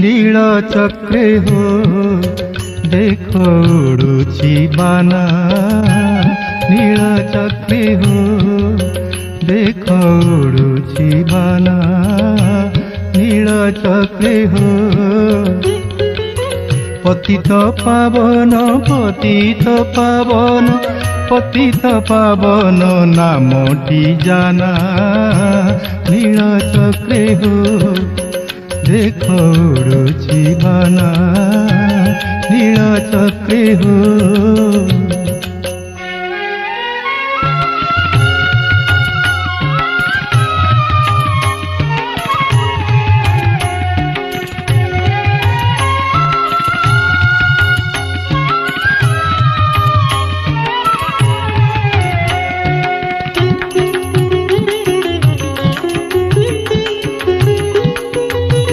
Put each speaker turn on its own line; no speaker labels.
नील चक्रे हो देखो उड़ुची बाना नील चक्रे हो देखो उड़ुची बाना नील चक्रे हो पतित पावन पतित पावन पतित पावन नामटी जाना नील चक्रे हो देखो उड़ुची बाना नील चक्रे हो।